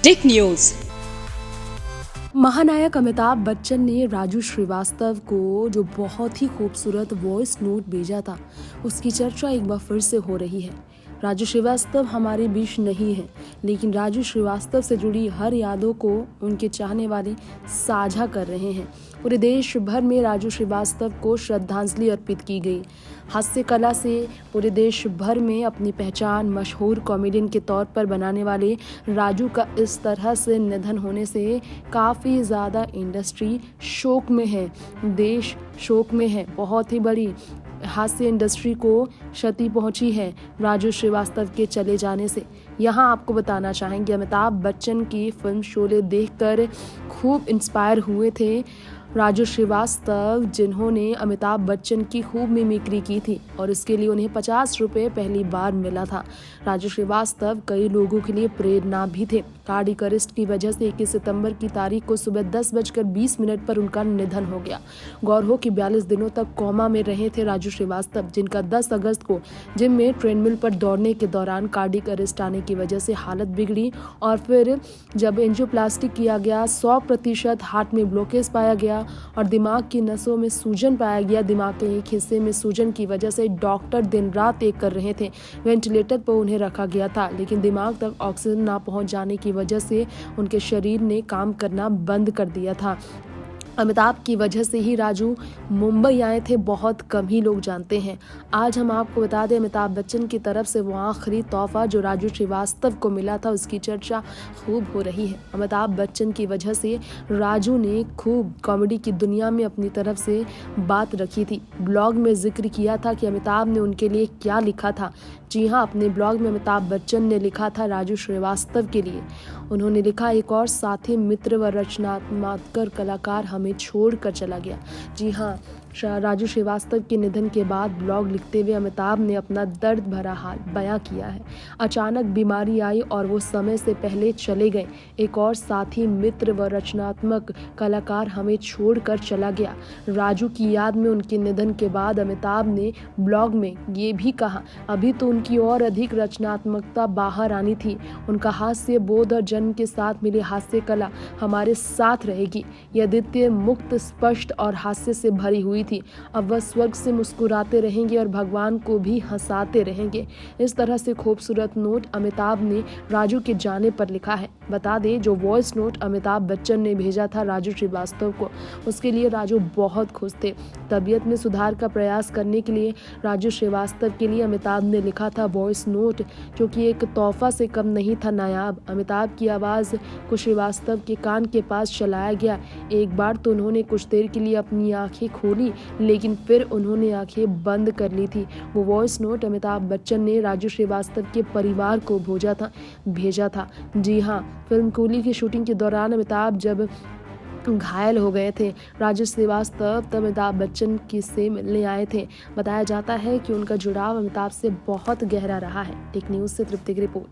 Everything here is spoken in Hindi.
Tech news. महानायक अमिताभ बच्चन ने राजू श्रीवास्तव को जो बहुत ही खूबसूरत वॉइस नोट भेजा था, उसकी चर्चा एक बार फिर से हो रही है। राजू श्रीवास्तव हमारे बीच नहीं है, लेकिन राजू श्रीवास्तव से जुड़ी हर यादों को उनके चाहने वाले साझा कर रहे हैं। पूरे देश भर में राजू श्रीवास्तव को श्रद्धांजलि अर्पित की गई। हास्य कला से पूरे देश भर में अपनी पहचान मशहूर कॉमेडियन के तौर पर बनाने वाले राजू का इस तरह से निधन होने से काफ़ी ज़्यादा इंडस्ट्री शोक में है, देश शोक में है। बहुत ही बड़ी हास्य इंडस्ट्री को क्षति पहुंची है राजू श्रीवास्तव के चले जाने से। यहाँ आपको बताना चाहेंगे, अमिताभ बच्चन की फिल्म शोले देखकर खूब इंस्पायर हुए थे राजू श्रीवास्तव, जिन्होंने अमिताभ बच्चन की खूब मिमिक्री की थी और इसके लिए उन्हें 50 रुपये पहली बार मिला था। राजू श्रीवास्तव कई लोगों के लिए प्रेरणा भी थे। कार्डियक अरेस्ट की वजह से 21 सितंबर की तारीख को सुबह 10:20 पर उनका निधन हो गया। गौर हो कि 42 दिनों तक कोमा में रहे थे राजू श्रीवास्तव, जिनका 10 अगस्त को जिम में ट्रेडमिल पर दौड़ने के दौरान कार्डियक अरेस्ट आने की वजह से हालत बिगड़ी और फिर जब एंजियोप्लास्टी किया गया 100% हार्ट में ब्लॉकेज पाया गया और दिमाग की नसों में सूजन पाया गया। दिमाग के एक हिस्से में सूजन की वजह से डॉक्टर दिन रात एक कर रहे थे। वेंटिलेटर पर उन्हें रखा गया था, लेकिन दिमाग तक ऑक्सीजन ना पहुंच जाने की वजह से उनके शरीर ने काम करना बंद कर दिया था। अमिताभ की वजह से ही राजू मुंबई आए थे, बहुत कम ही लोग जानते हैं। आज हम आपको बता दें, अमिताभ बच्चन की तरफ से वो आखिरी तोहफा जो राजू श्रीवास्तव को मिला था, उसकी चर्चा खूब हो रही है। अमिताभ बच्चन की वजह से राजू ने खूब कॉमेडी की दुनिया में अपनी तरफ से बात रखी थी। ब्लॉग में जिक्र किया था कि अमिताभ ने उनके लिए क्या लिखा था। जी हाँ, अपने ब्लॉग में अमिताभ बच्चन ने लिखा था राजू श्रीवास्तव के लिए। उन्होंने लिखा, एक और साथी, मित्र व रचनात्मक कलाकार हमें छोड़कर चला गया। जी हाँ, राजू श्रीवास्तव के निधन के बाद ब्लॉग लिखते हुए अमिताभ ने अपना दर्द भरा हाल बयां किया है। अचानक बीमारी आई और वो समय से पहले चले गए। एक और साथी, मित्र व रचनात्मक कलाकार हमें छोड़कर चला गया। राजू की याद में उनके निधन के बाद अमिताभ ने ब्लॉग में ये भी कहा, अभी तो उनकी और अधिक रचनात्मकता बाहर आनी थी। उनका हास्य बोध और जन्म के साथ मिली हास्य कला हमारे साथ रहेगी। यह अद्वितीय, मुक्त, स्पष्ट और हास्य से भरी हुई थी। अब वह स्वर्ग से मुस्कुराते रहेंगे और भगवान को भी हंसाते रहेंगे। इस तरह से खूबसूरत नोट अमिताभ ने राजू के जाने पर लिखा है। बता दें, जो वॉइस नोट अमिताभ बच्चन ने भेजा था राजू श्रीवास्तव को, उसके लिए राजू बहुत खुश थे। तबीयत में सुधार का प्रयास करने के लिए राजू श्रीवास्तव के लिए अमिताभ ने लिखा था वॉइस नोट, जो कि एक तोहफा से कम नहीं था नायाब। अमिताभ की आवाज़ को श्रीवास्तव के कान के पास चलाया गया। एक बार तो उन्होंने कुछ देर के लिए अपनी आंखें खोली, लेकिन फिर उन्होंने आंखें बंद कर ली थी। वो वॉइस नोट अमिताभ बच्चन ने राजू श्रीवास्तव के परिवार को भेजा था। जी हाँ, फिल्म कूली की शूटिंग के दौरान अमिताभ जब घायल हो गए थे, राजू श्रीवास्तव तब अमिताभ बच्चन से मिलने आए थे। बताया जाता है कि उनका जुड़ाव अमिताभ से बहुत गहरा रहा है। टेक न्यूज़ से तृप्ति की रिपोर्ट।